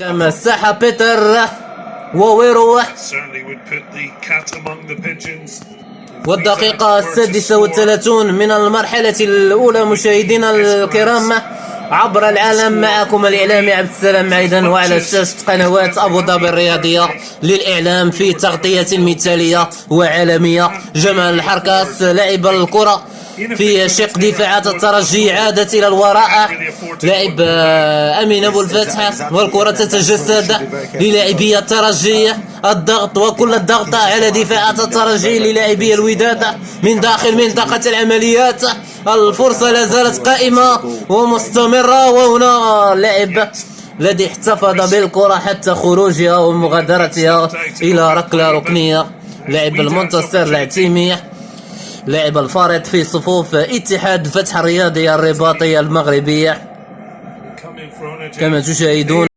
كما الساحة بيتر وويروح. والدقيقة 36 من المرحلة الأولى مشاهدينا الكرام عبر العالم. معكم الإعلامي عبد السلام عيدان، وعلى شاشة قنوات أبو ظبي الرياضية للإعلام في تغطية مثالية وعالمية. جمال الحركاس لاعب الكرة في شق دفاعات الترجي عادت إلى الوراء. لاعب أمين أبو الفتح، والكرة تتجسد للاعبي الترجي. الضغط وكل الضغط على دفاعات الترجي للاعبي الوداد من داخل منطقة العمليات. الفرصة لا زالت قائمة ومستمرة، وهنا لاعب الذي احتفظ بالكرة حتى خروجها ومغادرتها إلى ركلة ركنية. لاعب المنتصر العتيمي، لاعب الفارط في صفوف اتحاد فتح الرياضي الرباطي المغربي كما تشاهدون.